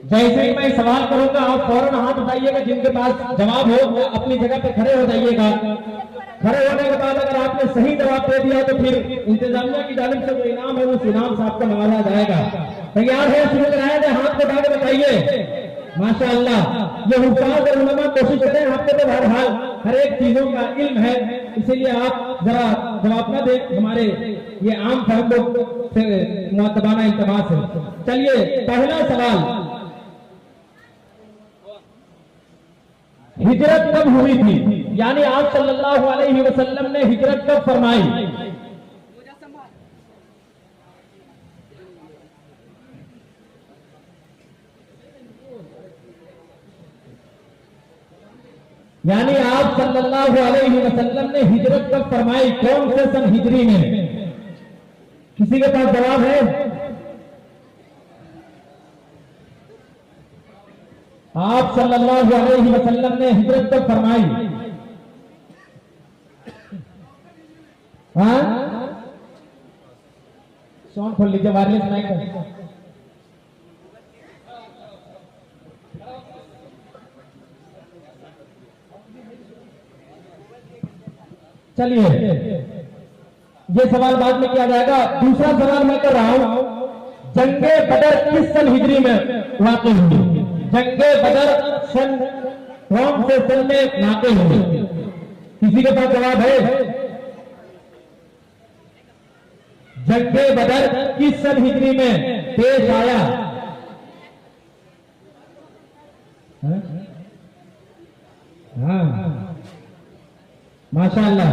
जैसे ही मैं सवाल करूंगा आप फौरन हाथ उठाइएगा, जिनके पास जवाब हो वो अपनी जगह पे खड़े हो जाइएगा। खड़े होने के बाद अगर आपने सही जवाब दे दिया तो फिर इंतजामिया की जानिब से जो इनाम है उस इनाम से आपको नवाजा जाएगा। तैयार है? शुरू कराया जाए, हाथ को उठा के बताइए। माशाअल्लाह, ये हुफ़ाज़ और उलमा कोशिश करते हैं, आपको तो बहरहाल हर एक चीजों का इल्म है, इसीलिए आप जरा जवाब न दें, हमारे ये आम फहम लोग से मुअद्दबाना इल्तिमास है। चलिए पहला सवाल, हिजरत कब हुई थी? यानी आप सल्लल्लाहु अलैहि वसल्लम ने हिजरत कब फरमाई? यानी आप सल्लल्लाहु अलैहि वसल्लम ने हिजरत कब फरमाई, कौन से सन हिजरी में? किसी के पास जवाब है? आप सल्लल्लाहु अलैहि वसल्लम ने हिजरत कब फरमाई? हाँ, साउंड खोल लीजिए, वायरलेस माइक है। चलिए ये सवाल बाद में किया जाएगा। दूसरा सवाल मैं कर रहा हूं, जंगे बदर किस सन हिजरी में वाक़ई हुई? जंगे बदर सन कौन से सन में वाक़ई हुई? किसी के पास जवाब है? जंगे बदर किस सन हिजरी में पेश आया? हाँ माशाअल्लाह,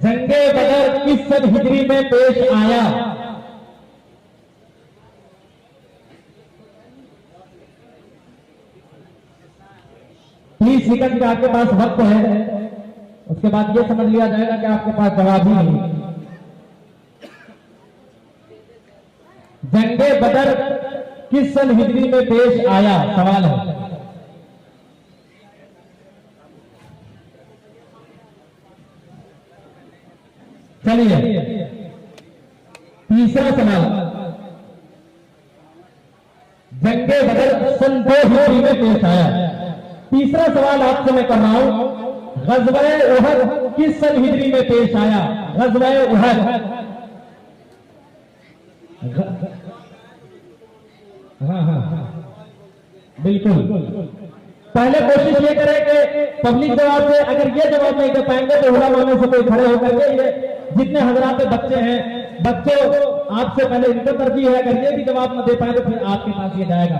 जंगे बदर किस सन हिजरी में पेश आया? तीस सेकंड का आपके पास वक्त है, उसके बाद ये समझ लिया जाएगा कि आपके पास जवाब ही नहीं। जंगे बदर किस सन हिजरी में पेश आया सवाल है। चलिए तीसरा सवाल, जंगे बदर सन 2 हिजरी में पेश आया। तीसरा सवाल आपसे मैं कर रहा हूं, ग़ज़वा उहद किस सन हिजरी में पेश आया? ग़ज़वा उहद, हाँ बिल्कुल। पहले कोशिश ये करें कि पब्लिक जवाब से, अगर ये जवाब नहीं दे पाएंगे तो उलमा में से कोई खड़े होकर के, ये जितने हजरात बच्चे हैं, बच्चों आपसे पहले इनको तरजीह है, अगर ये भी जवाब न दे पाए तो फिर आपके पास ये जाएगा।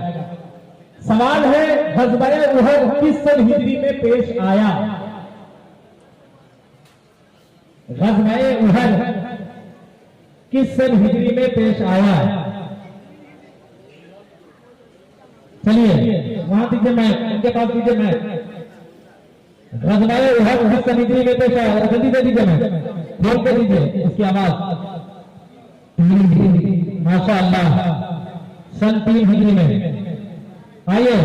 सवाल है, ग़ज़वा उहद किस सन हिजरी में पेश आया? ग़ज़वा उहद किस सन हिजरी में पेश आया? चलिए वहां दीजिए मैं, इनके पास दीजिए मैं। ग़ज़वा उहद सन हिजरी में पेश आया, जल्दी दे दीजिए, मैं बोल के दीजिए उसकी आवाज। माशाअल्लाह, सन 3 हिजरी में। आइए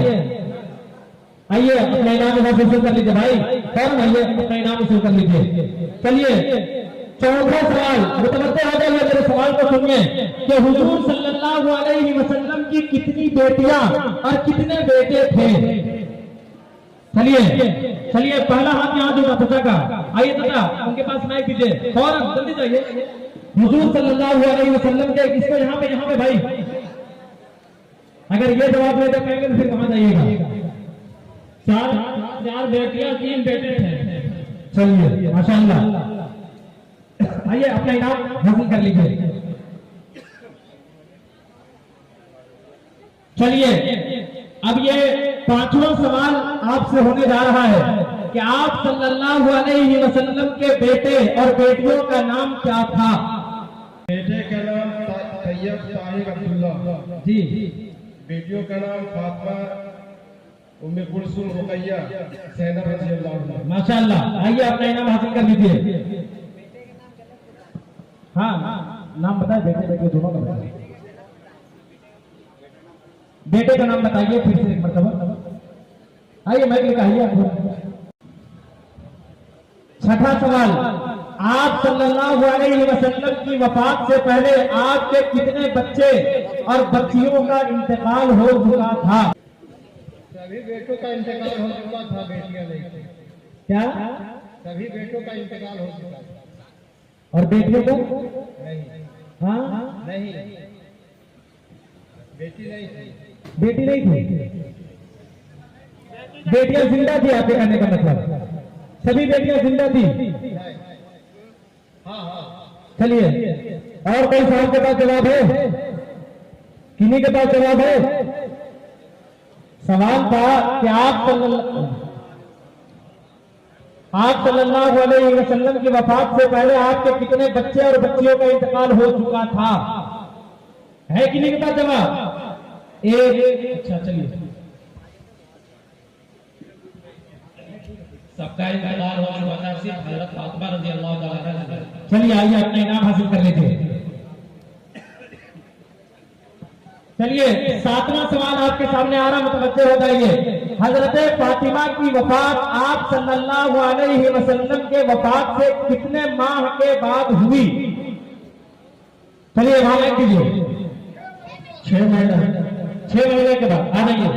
आइए अपना इनाम हासिल कर लीजिए भाई, फौरन आइए अपना इनाम हासिल कर लीजिए। चलिए चौथा सवाल, मुतवज्जह हो जाइए, मेरे सवाल को सुनिए कि हुजूर सल्लल्लाहु अलैहि वसल्लम की कितनी बेटियां और कितने बेटे थे? चलिए चलिए पहला हाथ यहाँ जो चाचा का, आइए चाचा उनके पास माइक दीजिए, फौरन जल्दी जाइए। हुजूर सल्लल्लाहु अलैहि वसल्लम के, इसको यहाँ पे भाई, अगर ये जवाब नहीं दे पाएंगे तो फिर कहां जाइएगा? चार बेटियां 3 बेटे थे। चलिए माशाअल्लाह, आइए अपना इनाम हासिल कर लीजिए। चलिए अब ये 5वां सवाल आपसे होने जा रहा है कि आप सल्लल्लाहु अलैहि वसल्लम के बेटे और बेटियों का नाम क्या था? बेटे का नाम तैयब ताहिर अब्दुल्ला जी, बेटियों का नाम फातिमा, उम्मे कुलसुम, रुकैया, ज़ैनब रज़ियल्लाहु अन्हा। माशाअल्लाह, आइए अपना इनाम हासिल कर लीजिए। हाँ नाम बताए, बेटे बेटे दोनों का बताइए। बेटे का नाम बताइए फिर से एक मरतबा। आइए माइक लेकर आइए। छठा सवाल आप सल्लल्लाहु अलैहि वसल्लम की वफात से पहले आपके कितने बच्चे और बच्चियों का इंतकाल हो चुका था? सभी बेटों का इंतकाल हो चुका था, बेटियां नहीं थी। क्या? सभी बेटों का इंतकाल हो चुका था। और बेटियों को? नहीं, हाँ, नहीं, बेटी नहीं थी। बेटी नहीं थी। बेटियां जिंदा थी, आपके कहने का मतलब सभी बेटियां जिंदा थी। हाँ हाँ। चलिए, और कोई साहब के पास जवाब है? किन्हीं के पास जवाब है? सवाल था कि आप सल्लल्लाहु अलैहि वसल्लम की वफात से पहले आपके कितने बच्चे और बच्चियों का इंतकाल हो चुका था? है किन्हीं के पास जवाब? एक। अच्छा, चलिए, सबका इंतजार हो चुका था, सिर्फ हजरत फातिमा रज़ियल्लाहु तआला अन्हा। चलिए आइए अपना इनाम हासिल कर लीजिए। चलिए, 7वां सवाल आपके सामने आ रहा, मुतवज्जे हो जाइए। हजरत फातिमा की वफात आप सल्लल्लाहु अलैहि वसल्लम के वफात से कितने माह के बाद हुई? चलिए वहां लिख दीजिए। 6 महीने। 6 महीने के बाद। आ जाइए,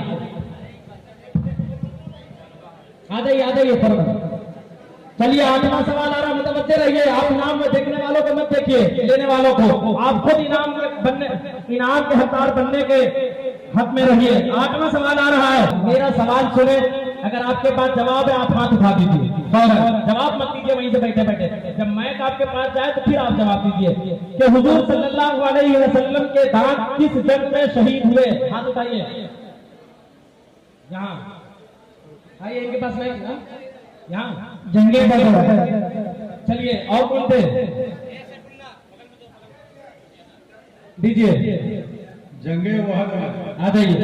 आ जाइए, आ जाइए फौरन। चलिए, 8वां सवाल आ रहा, मुतवज्जे रहिए। आप इनाम में देखने वालों को मत देखिए, लेने वालों को। आप खुद इनाम के हकदार बनने के हक में रहिए। 8वां सवाल आ रहा है, मेरा सवाल सुने। अगर आपके पास जवाब है आप हाथ उठा दीजिए फौरन। जवाब मत दीजिए वहीं से बैठे बैठे, जब मैच आपके पास जाए तो फिर आप जवाब दीजिए कि हुजूर सल्लल्लाहु अलैहि वसल्लम के दांत किस जंग में शहीद हुए? हाथ उठाइए। यहाँ आइए, इनके पास नहीं ना, यहाँ जंगे बदर। चलिए, और कौन थे? दीजिए। जंगे वहद। आ जाइए।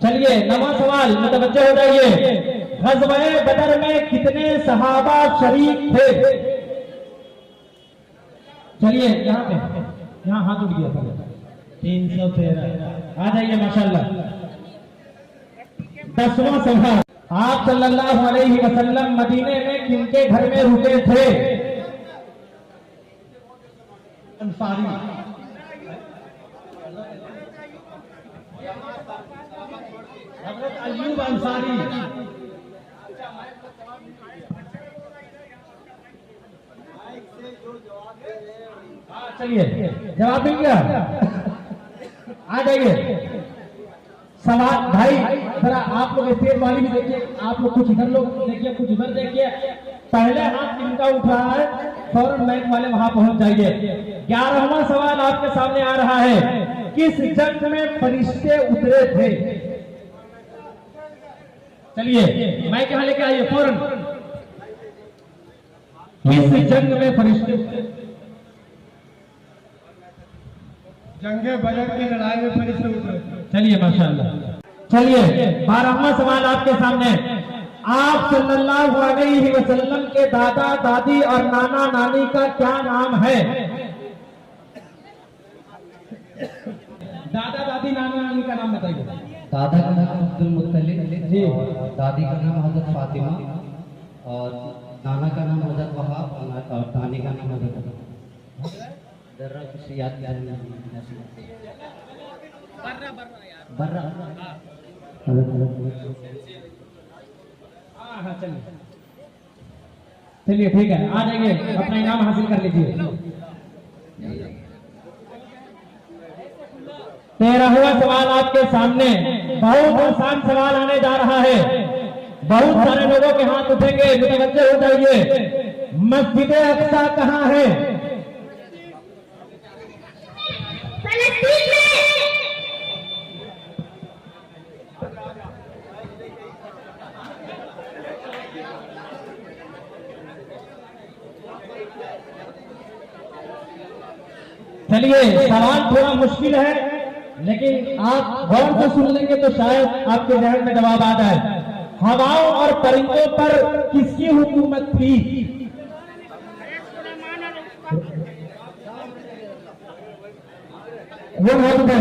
चलिए, 9वां सवाल, मुतवज्जे हो जाइए। ग़ज़वे बदर में कितने सहाबा शरीक थे? चलिए, यहाँ पे, यहाँ हाथ उठ गया। 313। आ जाइए, माशाल्लाह। 10वां सवाल, आप सल्लल्लाहु अलैहि वसल्लम मदीने में किनके घर में रुके थे? अंसारी। हज़रत अय्यूब अंसारी। चलिए, जवाब मिल गया। आ जाइए। सवाल भाई, जरा आप लोग स्टेज वाली भी देखिए, आप लोग कुछ इधर लोग देखिए, कुछ उधर देखिए। पहले हाथ जिनका उठ रहा है फौरन मैच वाले वहां पहुंच जाइए। 11वां सवाल आपके सामने आ रहा है, किस जंग में फरिश्ते उतरे थे? चलिए, मैच यहाँ लेके आइए फौरन। किस जंग में फरिश्ते? जंगे बदर की लड़ाई में फरिश्ते उतरे। चलिए, माशाल्लाह। चलिए, 12वां सवाल आपके सामने। आप सल्लल्लाहु अलैहि वसल्लम के दादा दादी और नाना नानी का क्या नाम है? दादा दादी नाना नानी का नाम बताइए। दादा का नाम अब्दुल मुत्तलिब जी। और दादी का नाम हजरत फातिमा और नाना का नाम हजरत वहाब और नानी का नाम हजरत दर्रा। कुछ याद बर्रा। हाँ, चलिए ठीक है, आ जाइए, अपना इनाम हासिल कर लीजिए। 13वां सवाल आपके सामने, बहुत आसान सवाल आने जा रहा है। बहुत सारे लोगों के हाथ उठेंगे, मुतवज्जे हो जाइए। मस्जिद अक्सा कहाँ है? चलिए, सवाल थोड़ा मुश्किल है, लेकिन आप गौर से सुन लेंगे तो शायद आपके जहन में जवाब आ जाए। हवाओं और परिंदों पर किसकी हुकूमत थी? वो बहुत है।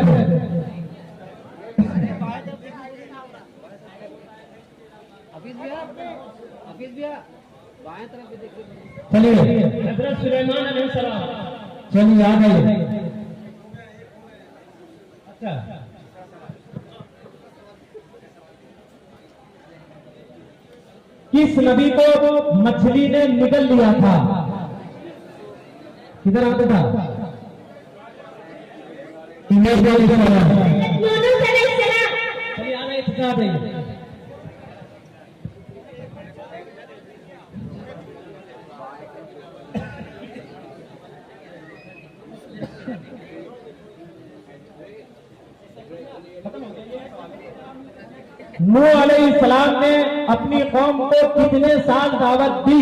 चलिए हजरत सुलेमान अलैहिस्सलाम। चलिए आ गए। अच्छा, किस नबी को मछली ने निगल लिया था? किधर आता था? यूनुस अलैहिस्सलाम। चलिए आ गए, ठिका देंगे। नूह अलैहिस्सलाम ने अपनी कौम को कितने साल दावत दी?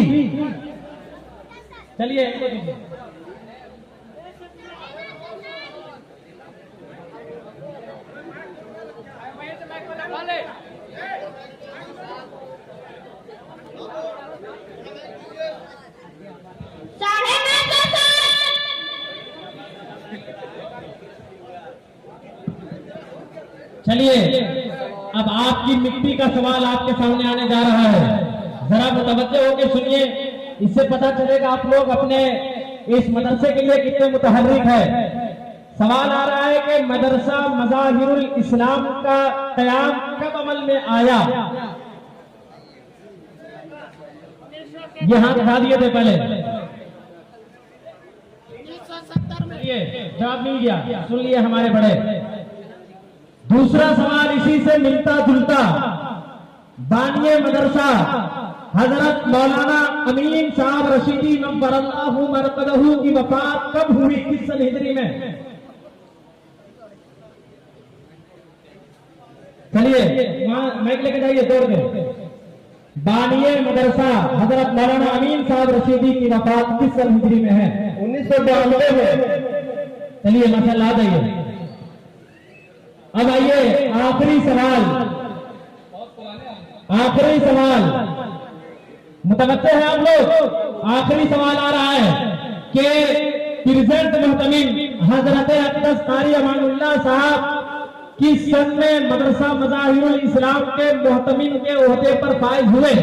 चलिए इनको दीजिए। चलिए अब आपकी मिट्टी का सवाल आपके सामने आने जा रहा है, जरा मुतवज्जो होकर सुनिए। इससे पता चलेगा आप लोग अपने इस मदरसे के लिए कितने मुतहर्रिक है। सवाल आ रहा है कि मदरसा मज़ाहिरुल इस्लाम का क़याम कब अमल में आया? ये हाथ उठा दिए थे पहले। जवाब नहीं दिया, सुन लिए हमारे बड़े। दूसरा सवाल इसी से मिलता जुलता, बानिए मदरसा हजरत मौलाना अमीन साहब रशीदी नव्वरल्लाहु मरकदहू की वफात कब हुई, किस सन हिजरी में? चलिए वहां माइक लेके जाइए दौड़ के। बानिए मदरसा हजरत मौलाना अमीन साहब रशीदी की वफात किस सन हिजरी में है? 1992 में। चलिए माशाल्लाह जाइए। अब आइए आखिरी सवाल, आखिरी सवाल मुतवज्जो है आप लोग। आखिरी सवाल आ रहा है कि प्रेजेंट मुहतमिम हजरत अक़दस कारी अमानुल्लाह साहब किस सन में मदरसा मज़ाहिरुल इस्लाम के मुहतमिम के ओहदे पर फाइज हुए?